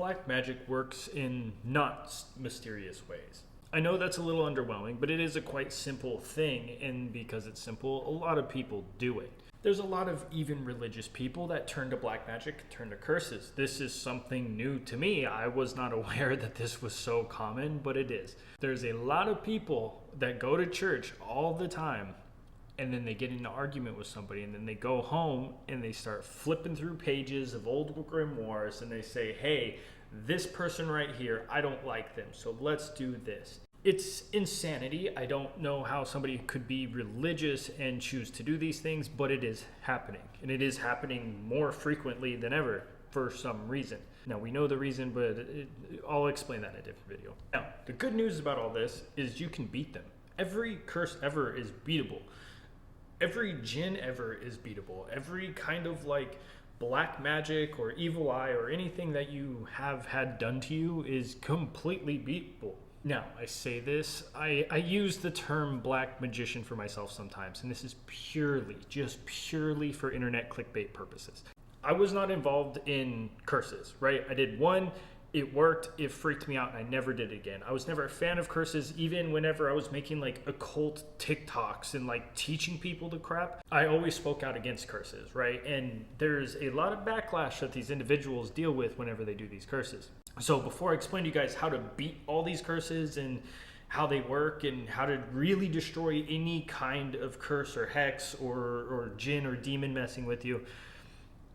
black magic works in not mysterious ways. I know that's a little underwhelming, but it is a quite simple thing, and because it's simple, a lot of people do it. There's a lot of even religious people that turn to black magic, turn to curses. This is something new to me. I was not aware that this was so common, but it is. There's a lot of people that go to church all the time, and then they get in an argument with somebody, and then they go home and they start flipping through pages of old grimoires, and they say, hey, this person right here, I don't like them, so let's do this. It's insanity. I don't know how somebody could be religious and choose to do these things, but it is happening. And it is happening more frequently than ever for some reason. Now, we know the reason, but I'll explain that in a different video. Now, the good news about all this is you can beat them. Every curse ever is beatable. Every Jinn ever is beatable. Every kind of like black magic or evil eye or anything that you have had done to you is completely beatable. Now, I say this, I use the term black magician for myself sometimes, and this is just purely for internet clickbait purposes. I was not involved in curses, right? I did one, it worked, it freaked me out, and I never did it again. I was never a fan of curses, even whenever I was making like occult TikToks and like teaching people the crap. I always spoke out against curses, right? And there's a lot of backlash that these individuals deal with whenever they do these curses. So before I explain to you guys how to beat all these curses and how they work and how to really destroy any kind of curse or hex or Jinn or demon messing with you,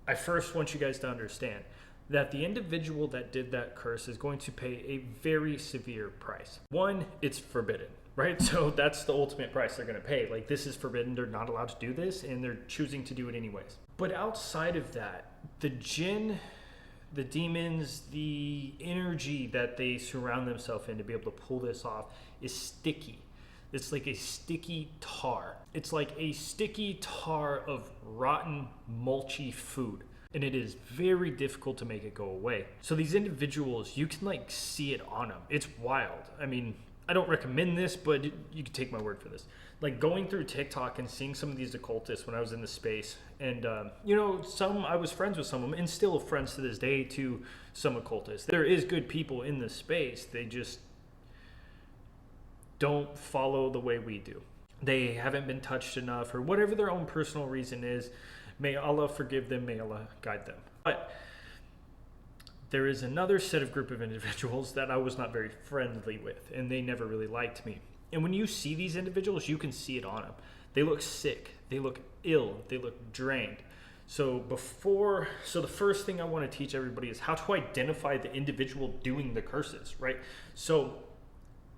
I first want you guys to understand that the individual that did that curse is going to pay a very severe price. One, it's forbidden, right? So that's the ultimate price they're gonna pay. Like, this is forbidden, they're not allowed to do this, and they're choosing to do it anyways. But outside of that, the Jinn, the demons, the energy that they surround themselves in to be able to pull this off is sticky. It's like a sticky tar. It's like a sticky tar of rotten, mulchy food. And it is very difficult to make it go away. So these individuals, you can like see it on them. It's wild. I mean, I don't recommend this, but you can take my word for this. Like going through TikTok and seeing some of these occultists when I was in the space, and I was friends with some of them, and still friends to this day to some occultists. There is good people in the space. They just don't follow the way we do. They haven't been touched enough, or whatever their own personal reason is. May Allah forgive them, may Allah guide them. But there is another set of group of individuals that I was not very friendly with, and they never really liked me. And when you see these individuals, you can see it on them. They look sick, they look ill, they look drained. So the first thing I want to teach everybody is how to identify the individual doing the curses, right? So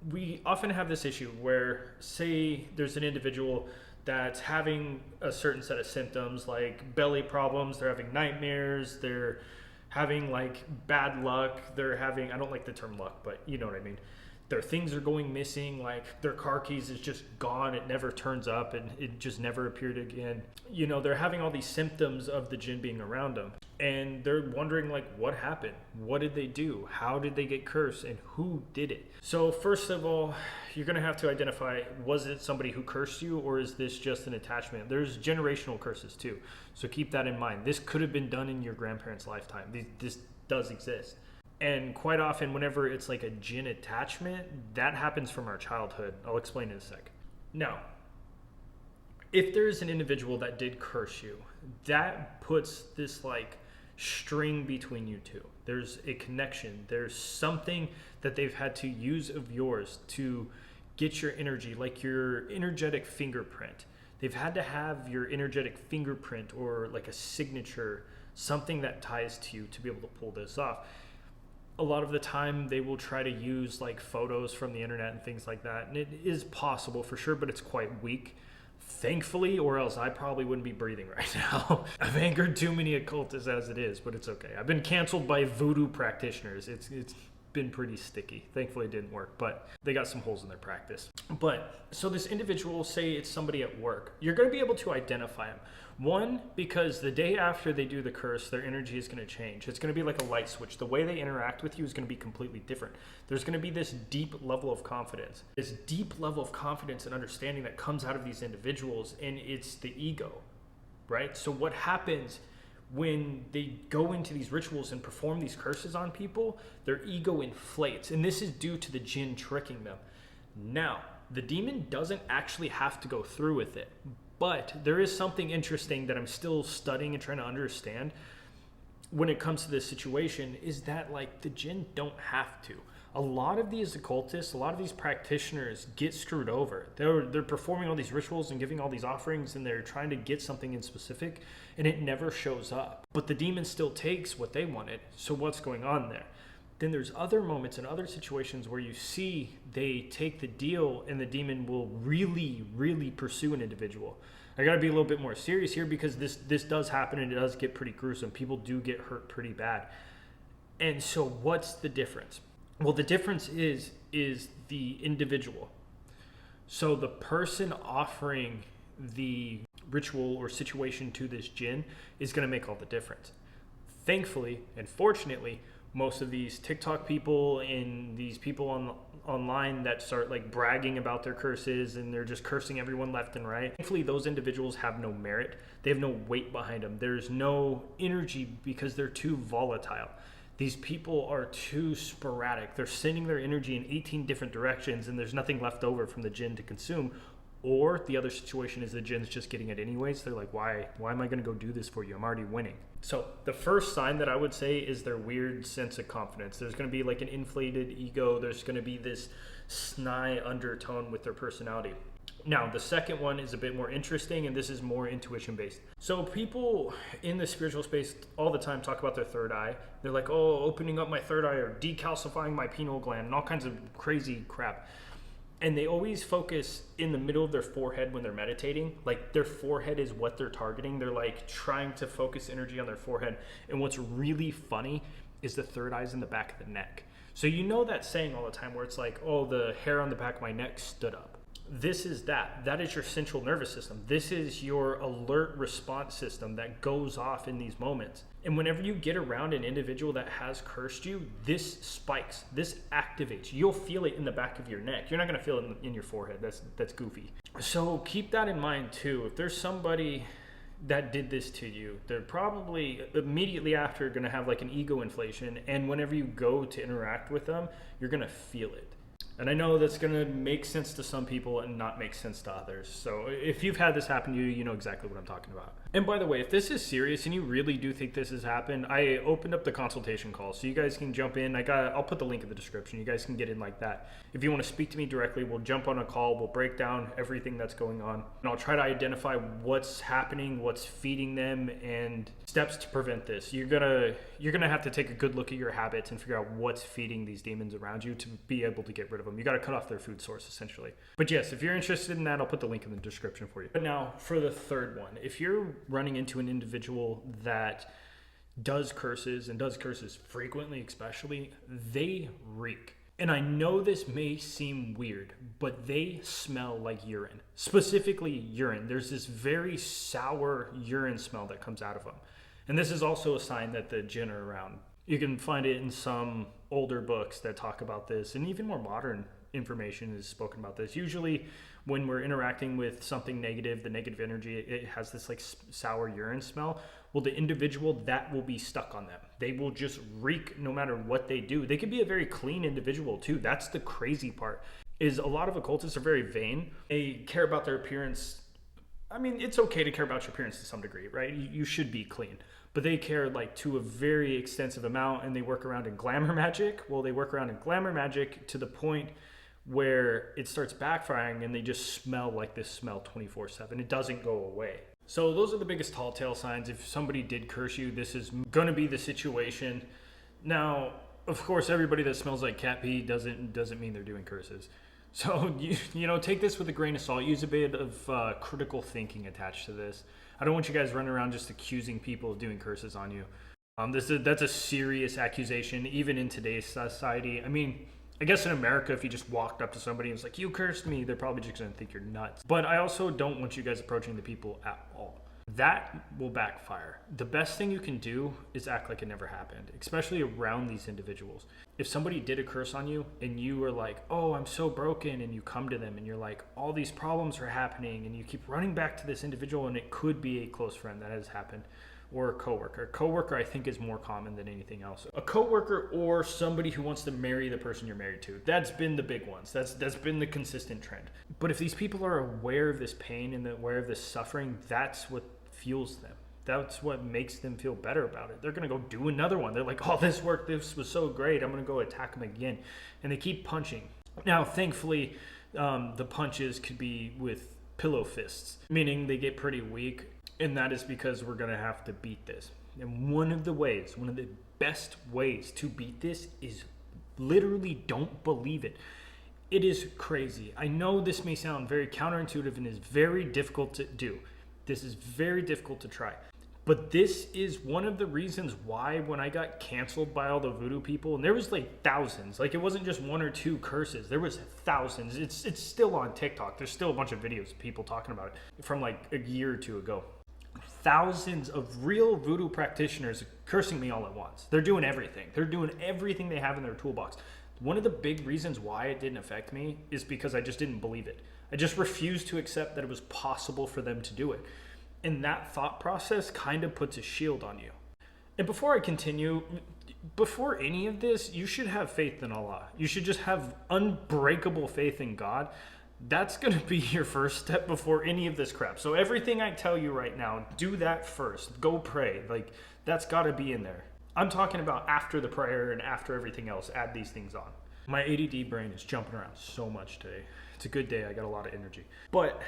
we often have this issue where, say there's an individual that's having a certain set of symptoms like belly problems, they're having nightmares, they're having like bad luck, they're having, I don't like the term luck, but you know what I mean. Their things are going missing, like their car keys is just gone, it never turns up, and it just never appeared again. You know, they're having all these symptoms of the Jinn being around them, and they're wondering like, what happened? What did they do? How did they get cursed, and who did it? So first of all, you're gonna have to identify, was it somebody who cursed you, or is this just an attachment? There's generational curses too, so keep that in mind. This could have been done in your grandparents' lifetime. This does exist. And quite often, whenever it's like a Jinn attachment, that happens from our childhood. I'll explain in a sec. Now, if there's an individual that did curse you, that puts this like string between you two. There's a connection. There's something that they've had to use of yours to get your energy, like your energetic fingerprint. They've had to have your energetic fingerprint or like a signature, something that ties to you to be able to pull this off. A lot of the time they will try to use like photos from the internet and things like that. And it is possible for sure, but it's quite weak. Thankfully, or else I probably wouldn't be breathing right now. I've angered too many occultists as it is, but it's okay. I've been canceled by voodoo practitioners. It's been pretty sticky. Thankfully it didn't work, but they got some holes in their practice. But so this individual, say it's somebody at work, you're going to be able to identify them. One, because the day after they do the curse, their energy is going to change. It's going to be like a light switch. The way they interact with you is going to be completely different. There's going to be this deep level of confidence, and understanding that comes out of these individuals, and it's the ego, right? So what happens when they go into these rituals and perform these curses on people, their ego inflates. And this is due to the jinn tricking them. Now, the demon doesn't actually have to go through with it. But there is something interesting that I'm still studying and trying to understand when it comes to this situation, is that like the jinn don't have to. A lot of these occultists, a lot of these practitioners get screwed over. They're performing all these rituals and giving all these offerings, and they're trying to get something in specific, and it never shows up. But the demon still takes what they wanted. So what's going on there? Then there's other moments and other situations where you see they take the deal and the demon will really, really pursue an individual. I got to be a little bit more serious here, because this does happen and it does get pretty gruesome. People do get hurt pretty bad. And so what's the difference? Well, the difference is the individual. So the person offering the ritual or situation to this jinn is going to make all the difference. Thankfully and fortunately, most of these TikTok people and these people online that start like bragging about their curses and they're just cursing everyone left and right, thankfully those individuals have no merit. They have no weight behind them. There's no energy because they're too volatile. These people are too sporadic. They're sending their energy in 18 different directions and there's nothing left over from the jinn to consume. Or the other situation is the jinn's just getting it anyways. They're like, why am I going to go do this for you? I'm already winning. So the first sign that I would say is their weird sense of confidence. There's going to be like an inflated ego. There's going to be this snide undertone with their personality. Now, the second one is a bit more interesting, and this is more intuition based. So people in the spiritual space all the time talk about their third eye. They're like, oh, opening up my third eye or decalcifying my pineal gland and all kinds of crazy crap. And they always focus in the middle of their forehead when they're meditating. Like their forehead is what they're targeting. They're like trying to focus energy on their forehead. And what's really funny is the third eye's in the back of the neck. So you know that saying all the time where it's like, oh, the hair on the back of my neck stood up. This is that. That is your central nervous system. This is your alert response system that goes off in these moments. And whenever you get around an individual that has cursed you, this spikes, this activates. You'll feel it in the back of your neck. You're not going to feel it in your forehead. That's goofy. So keep that in mind too. If there's somebody that did this to you, they're probably immediately after going to have like an ego inflation. And whenever you go to interact with them, you're going to feel it. And I know that's going to make sense to some people and not make sense to others. So if you've had this happen to you, you know exactly what I'm talking about. And by the way, if this is serious and you really do think this has happened, I opened up the consultation call so you guys can jump in. I'll put the link in the description. You guys can get in like that. If you want to speak to me directly, we'll jump on a call. We'll break down everything that's going on. And I'll try to identify what's happening, what's feeding them, and steps to prevent this. You're gonna have to take a good look at your habits and figure out what's feeding these demons around you to be able to get rid of them. You got to cut off their food source essentially. But yes, if you're interested in that, I'll put the link in the description for you. But now for the third one, if you're running into an individual that does curses and does curses frequently, especially, they reek. And I know this may seem weird, but they smell like urine, specifically urine. There's this very sour urine smell that comes out of them. And this is also a sign that the jinn are around. You can find it in some older books that talk about this, and even more modern information is spoken about this. Usually when we're interacting with something negative, the negative energy, it has this like sour urine smell. Well, the individual, that will be stuck on them. They will just reek no matter what they do. They can be a very clean individual too. That's the crazy part, is a lot of occultists are very vain. They care about their appearance. I mean, it's okay to care about your appearance to some degree, right? You should be clean. But they care like to a very extensive amount, and they work around in glamour magic. Well, they work around in glamour magic to the point where it starts backfiring and they just smell like this smell 24/7. It doesn't go away. So those are the biggest tall tale signs. If somebody did curse you, this is going to be the situation. Now, of course, everybody that smells like cat pee doesn't mean they're doing curses. So, you know, take this with a grain of salt. Use a bit of critical thinking attached to this. I don't want you guys running around just accusing people of doing curses on you. That's a serious accusation, even in today's society. I mean, I guess in America, if you just walked up to somebody and was like, you cursed me, they're probably just going to think you're nuts. But I also don't want you guys approaching the people at all. That will backfire. The best thing you can do is act like it never happened, especially around these individuals. If somebody did a curse on you and you were like, oh, I'm so broken, and you come to them and you're like, all these problems are happening, and you keep running back to this individual, and it could be a close friend that has happened. or a coworker. A coworker, I think, is more common than anything else. A coworker or somebody who wants to marry the person you're married to. That's been the big ones. That's been the consistent trend. But if these people are aware of this pain and aware of this suffering, that's what fuels them. That's what makes them feel better about it. They're going to go do another one. They're like, oh, this worked. This was so great. I'm going to go attack them again. And they keep punching. Now, thankfully, the punches could be with pillow fists, meaning they get pretty weak. And that is because we're going to have to beat this. And one of the best ways to beat this is literally don't believe it. It is crazy. I know this may sound very counterintuitive and is very difficult to do. This is very difficult to try. But this is one of the reasons why when I got canceled by all the voodoo people, and there was like thousands, like it wasn't just one or two curses, there was thousands. It's still on TikTok. There's still a bunch of videos of people talking about it from like a year or two ago. Thousands of real voodoo practitioners cursing me all at once. They're doing everything. They're doing everything they have in their toolbox. One of the big reasons why it didn't affect me is because I just didn't believe it. I just refused to accept that it was possible for them to do it. And that thought process kind of puts a shield on you. And before I continue, before any of this, you should have faith in Allah. You should just have unbreakable faith in God. That's going to be your first step before any of this crap. So everything I tell you right now, do that first. Go pray. Like, that's got to be in there. I'm talking about after the prayer and after everything else, add these things on. My ADD brain is jumping around so much today. It's a good day. I got a lot of energy. But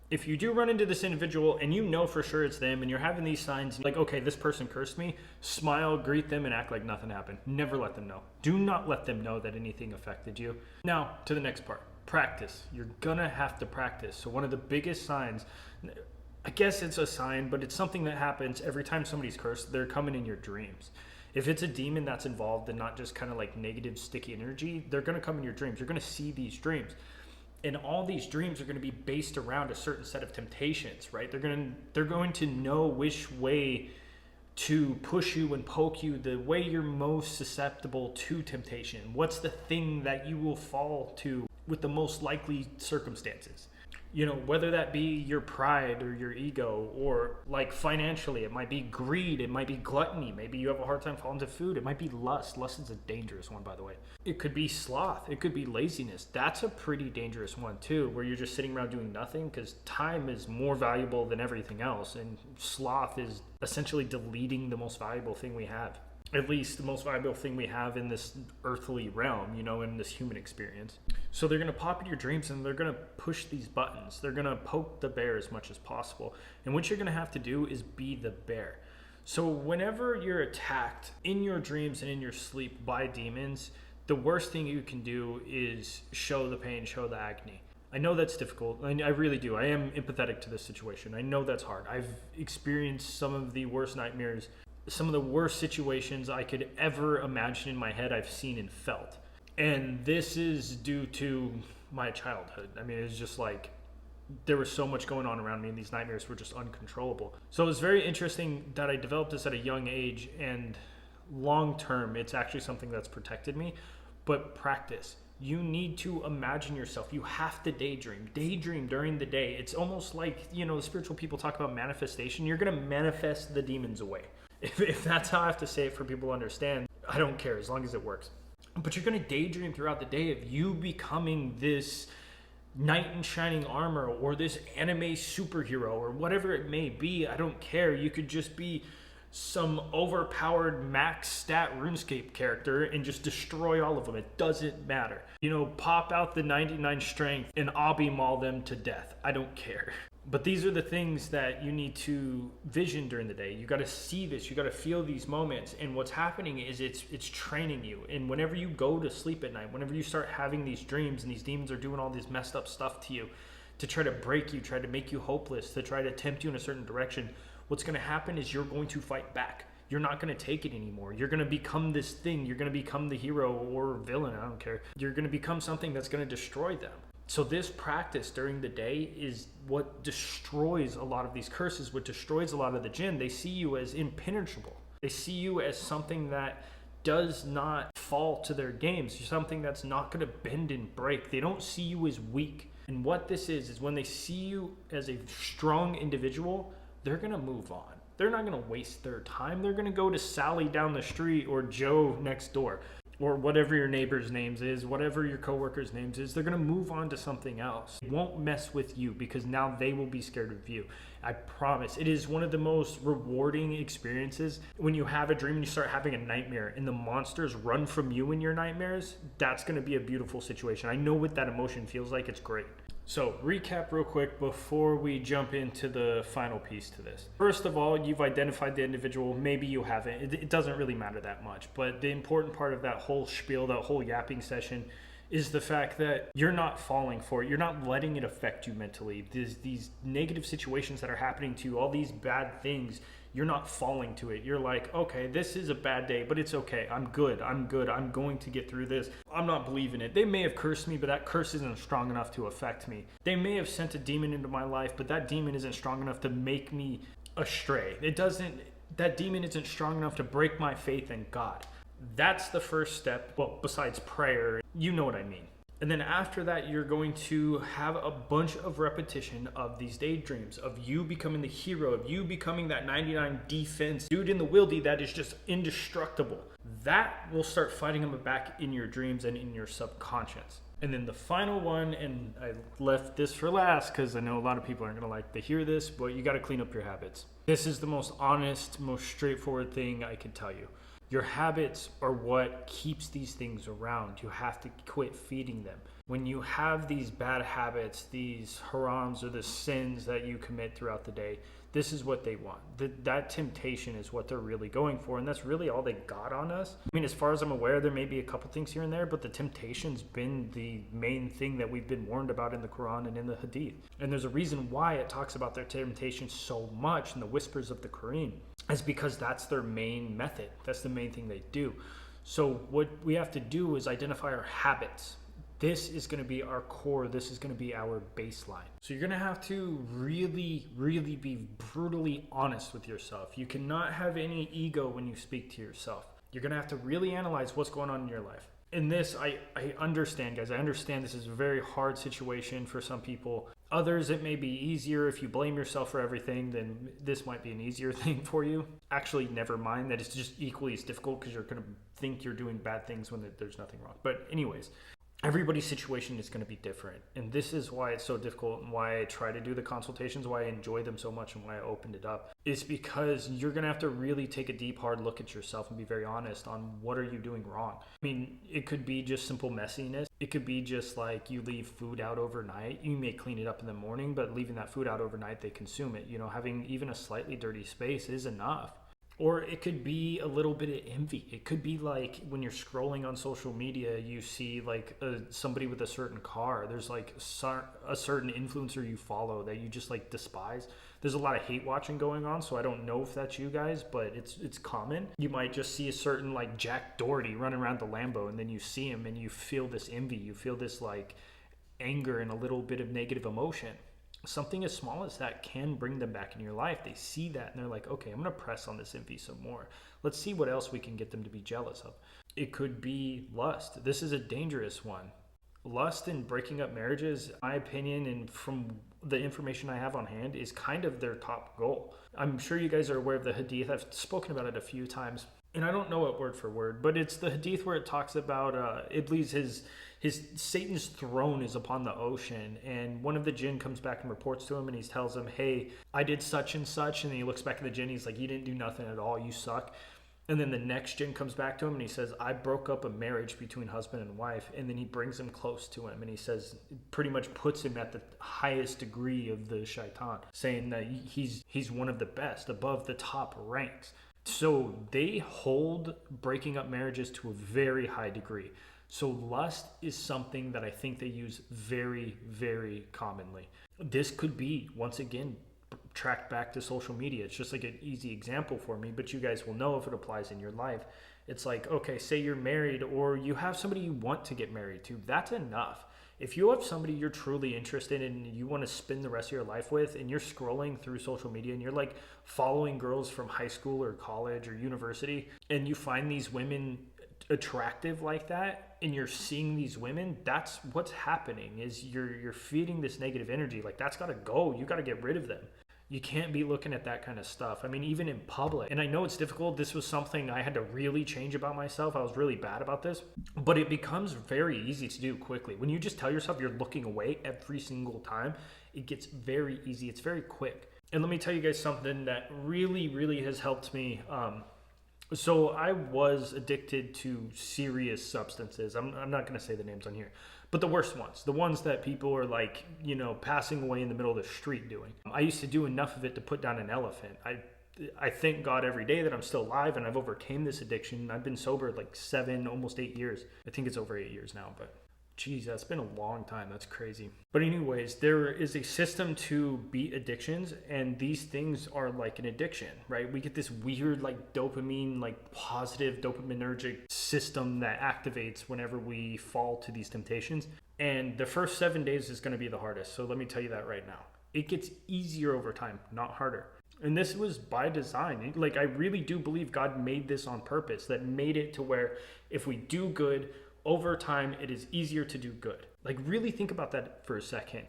if you do run into this individual and you know for sure it's them and you're having these signs like, okay, this person cursed me, smile, greet them, and act like nothing happened. Never let them know. Do not let them know that anything affected you. Now, to the next part. Practice. You're gonna have to practice. So one of the biggest signs, I guess it's a sign, but it's something that happens every time somebody's cursed, they're coming in your dreams. If it's a demon that's involved and not just kind of like negative, sticky energy, they're gonna come in your dreams. You're gonna see these dreams. And all these dreams are going to be based around a certain set of temptations, right? They're going to know which way to push you and poke you, the way you're most susceptible to temptation. What's the thing that you will fall to with the most likely circumstances? You know, whether that be your pride or your ego, or like financially, it might be greed, it might be gluttony, maybe you have a hard time falling to food, it might be lust. Lust is a dangerous one, by the way. It could be sloth, it could be laziness. That's a pretty dangerous one too, where you're just sitting around doing nothing, because time is more valuable than everything else, and sloth is essentially deleting the most valuable thing we have. At least the most valuable thing we have in this earthly realm, you know, in this human experience. So they're going to pop in your dreams and they're going to push these buttons. They're going to poke the bear as much as possible. And what you're going to have to do is be the bear. So whenever you're attacked in your dreams and in your sleep by demons, the worst thing you can do is show the pain, show the agony. I know that's difficult. I really do. I am empathetic to this situation. I know that's hard. I've experienced some of the worst nightmares, some of the worst situations I could ever imagine in my head I've seen and felt. And this is due to my childhood. I mean, it's just like there was so much going on around me and these nightmares were just uncontrollable. So it was very interesting that I developed this at a young age, and long term, it's actually something that's protected me. But practice. You need to imagine yourself. You have to daydream. Daydream during the day. It's almost like, you know, the spiritual people talk about manifestation. You're going to manifest the demons away. If that's how I have to say it for people to understand, I don't care as long as it works. But you're going to daydream throughout the day of you becoming this knight in shining armor or this anime superhero or whatever it may be. I don't care. You could just be some overpowered max stat RuneScape character and just destroy all of them. It doesn't matter. You know, pop out the 99 strength and obby maul them to death. I don't care. But these are the things that you need to vision during the day. You got to see this. You got to feel these moments. And what's happening is it's training you. And whenever you go to sleep at night, whenever you start having these dreams and these demons are doing all this messed up stuff to you to try to break you, try to make you hopeless, to try to tempt you in a certain direction, what's going to happen is you're going to fight back. You're not going to take it anymore. You're going to become this thing. You're going to become the hero or villain. I don't care. You're going to become something that's going to destroy them. So this practice during the day is what destroys a lot of these curses, what destroys a lot of the jinn. They see you as impenetrable. They see you as something that does not fall to their games, something that's not going to bend and break. They don't see you as weak. And what this is when they see you as a strong individual, they're going to move on. They're not going to waste their time. They're going to go to Sally down the street or Joe next door or whatever your neighbor's names is, whatever your coworker's names is. They're going to move on to something else. It won't mess with you because now they will be scared of you. I promise. It is one of the most rewarding experiences when you have a dream and you start having a nightmare and the monsters run from you in your nightmares. That's going to be a beautiful situation. I know what that emotion feels like. It's great. So, recap real quick before we jump into the final piece to this. First of all, you've identified the individual. Maybe you haven't. It doesn't really matter that much. But the important part of that whole spiel, that whole yapping session, is the fact that you're not falling for it. You're not letting it affect you mentally. These negative situations that are happening to you, all these bad things, you're not falling to it. You're like, okay, this is a bad day, but it's okay. I'm good. I'm going to get through this. I'm not believing it. They may have cursed me, but that curse isn't strong enough to affect me. They may have sent a demon into my life, but that demon isn't strong enough to make me astray. That demon isn't strong enough to break my faith in God. That's the first step. Well, besides prayer, you know what I mean. And then after that, you're going to have a bunch of repetition of these daydreams, of you becoming the hero, of you becoming that 99 defense dude in the wildy that is just indestructible. That will start fighting them back in your dreams and in your subconscious. And then the final one, and I left this for last because I know a lot of people aren't going to like to hear this, but you got to clean up your habits. This is the most honest, most straightforward thing I could tell you. Your habits are what keeps these things around. You have to quit feeding them. When you have these bad habits, these harams or the sins that you commit throughout the day, this is what they want. That temptation is what they're really going for, and that's really all they got on us. I mean, as far as I'm aware, there may be a couple things here and there, but the temptation's been the main thing that we've been warned about in the Quran and in the Hadith. And there's a reason why it talks about their temptation so much in the whispers of the Quran. Is because that's their main method. That's the main thing they do. So what we have to do is identify our habits. This is going to be our core. This is going to be our baseline. So you're going to have to really, really be brutally honest with yourself. You cannot have any ego when you speak to yourself. You're going to have to really analyze what's going on in your life. In this, I understand, guys. I understand this is a very hard situation for some people. Others, it may be easier. If you blame yourself for everything, then this might be an easier thing for you. Actually, never mind. That it's just equally as difficult because you're going to think you're doing bad things when there's nothing wrong. But anyways, everybody's situation is going to be different. And this is why it's so difficult and why I try to do the consultations, why I enjoy them so much and why I opened it up. Is because you're going to have to really take a deep, hard look at yourself and be very honest on what are you doing wrong. I mean, it could be just simple messiness. It could be just like you leave food out overnight. You may clean it up in the morning, but leaving that food out overnight, they consume it. You know, having even a slightly dirty space is enough. Or it could be a little bit of envy. It could be like when you're scrolling on social media, you see like somebody with a certain car. There's like a certain influencer you follow that you just like despise. There's a lot of hate watching going on, so I don't know if that's you guys, but it's common. You might just see a certain like Jack Doherty running around the Lambo, and then you see him and you feel this envy. You feel this like anger and a little bit of negative emotion. Something as small as that can bring them back in your life. They see that and they're like, okay, I'm going to press on this envy some more. Let's see what else we can get them to be jealous of. It could be lust. This is a dangerous one. Lust and breaking up marriages, in my opinion, and from the information I have on hand, is kind of their top goal. I'm sure you guys are aware of the Hadith. I've spoken about it a few times, and I don't know it word for word, but it's the Hadith where it talks about Iblis, his Satan's throne is upon the ocean, and one of the jinn comes back and reports to him, and he tells him, hey, I did such and such, and then he looks back at the jinn, he's like, you didn't do nothing at all, you suck. And then the next jinn comes back to him and he says, I broke up a marriage between husband and wife. And then he brings him close to him and he says, pretty much puts him at the highest degree of the shaitan, saying that he's one of the best, above the top ranks. So they hold breaking up marriages to a very high degree. So lust is something that I think they use very, very commonly. This could be, once again, tracked back to social media. It's just like an easy example for me, but you guys will know if it applies in your life. It's like, okay, say you're married or you have somebody you want to get married to. That's enough. If you have somebody you're truly interested in and you want to spend the rest of your life with, and you're scrolling through social media and you're like following girls from high school or college or university, and you find these women attractive like that, and you're seeing these women, that's what's happening. Is you're feeding this negative energy. Like, that's got to go. You got to get rid of them. You can't be looking at that kind of stuff. I mean, even in public. And I know it's difficult. This was something I had to really change about myself. I was really bad about this. But it becomes very easy to do quickly. When you just tell yourself you're looking away every single time, it gets very easy. It's very quick. And let me tell you guys something that really, really has helped me. So I was addicted to serious substances. I'm not going to say the names on here. But the worst ones, the ones that people are like, passing away in the middle of the street doing. I used to do enough of it to put down an elephant. I thank God every day that I'm still alive and I've overcame this addiction. I've been sober like 7, almost 8 years. I think it's over 8 years now, but geez, that's been a long time. That's crazy. But anyways, there is a system to beat addictions, and these things are like an addiction, right? We get this weird like dopamine, like positive dopaminergic system that activates whenever we fall to these temptations. And the first 7 days is going to be the hardest. So let me tell you that right now. It gets easier over time, not harder. And this was by design. Like, I really do believe God made this on purpose, that made it to where if we do good, over time, it is easier to do good. Like, really think about that for a second.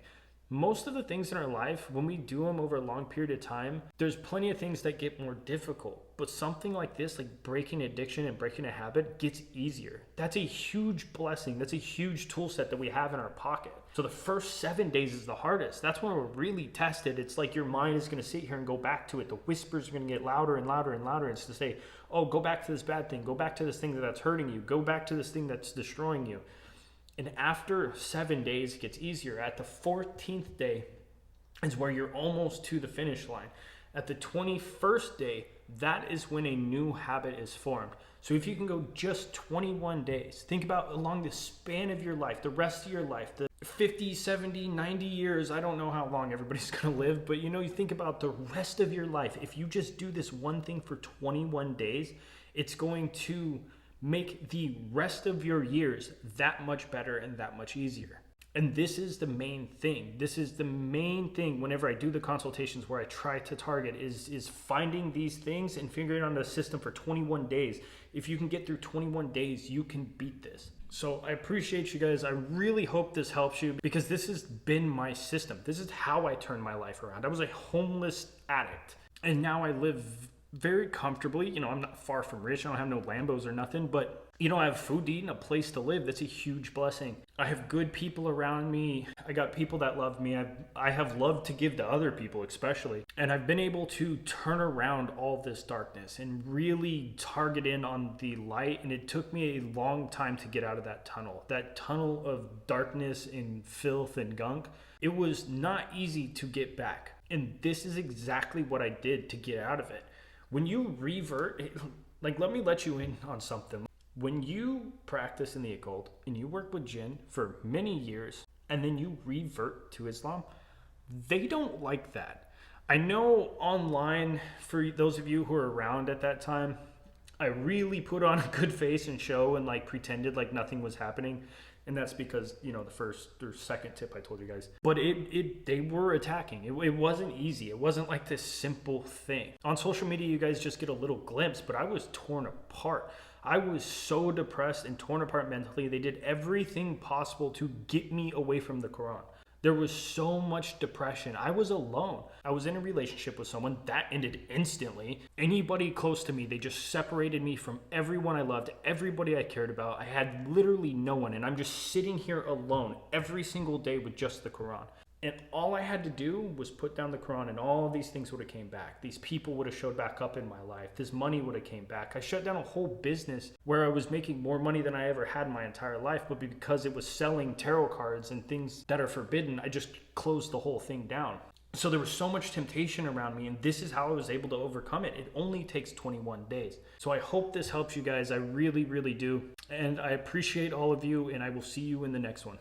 Most of the things in our life, when we do them over a long period of time, there's plenty of things that get more difficult. But something like this, like breaking addiction and breaking a habit, gets easier. That's a huge blessing. That's a huge tool set that we have in our pocket. So the first 7 days is the hardest. That's when we're really tested. It's like your mind is going to sit here and go back to it. The whispers are going to get louder and louder and louder. It's to say, oh, go back to this bad thing. Go back to this thing that's hurting you. Go back to this thing that's destroying you. And after 7 days, it gets easier. At the 14th day is where you're almost to the finish line. At the 21st day, that is when a new habit is formed. So if you can go just 21 days, think about along the span of your life, the rest of your life, the 50, 70, 90 years, I don't know how long everybody's going to live, but you think about the rest of your life. If you just do this one thing for 21 days, it's going to make the rest of your years that much better and that much easier. And this is the main thing. This is the main thing whenever I do the consultations where I try to target is finding these things and figuring out a system for 21 days. If you can get through 21 days, you can beat this. So I appreciate you guys. I really hope this helps you because this has been my system. This is how I turned my life around. I was a homeless addict and now I live very comfortably. I'm not far from rich. I don't have no Lambos or nothing, but I have food to eat and a place to live. That's a huge blessing. I have good people around me. I got people that love me. I have love to give to other people, especially. And I've been able to turn around all this darkness and really target in on the light. And it took me a long time to get out of that tunnel of darkness and filth and gunk. It was not easy to get back. And this is exactly what I did to get out of it. When you revert, like, let me let you in on something. When you practice in the occult and you work with Jinn for many years and then you revert to Islam, they don't like that. I know online, for those of you who were around at that time, I really put on a good face and show and like pretended like nothing was happening. And that's because, the first or second tip I told you guys. But they were attacking. It wasn't easy. It wasn't like this simple thing. On social media, you guys just get a little glimpse, but I was torn apart. I was so depressed and torn apart mentally. They did everything possible to get me away from the Quran. There was so much depression. I was alone. I was in a relationship with someone that ended instantly. Anybody close to me, they just separated me from everyone I loved, everybody I cared about. I had literally no one, and I'm just sitting here alone every single day with just the Quran. And all I had to do was put down the Quran and all these things would have came back. These people would have showed back up in my life. This money would have came back. I shut down a whole business where I was making more money than I ever had in my entire life. But because it was selling tarot cards and things that are forbidden, I just closed the whole thing down. So there was so much temptation around me, and this is how I was able to overcome it. It only takes 21 days. So I hope this helps you guys. I really, really do. And I appreciate all of you, and I will see you in the next one.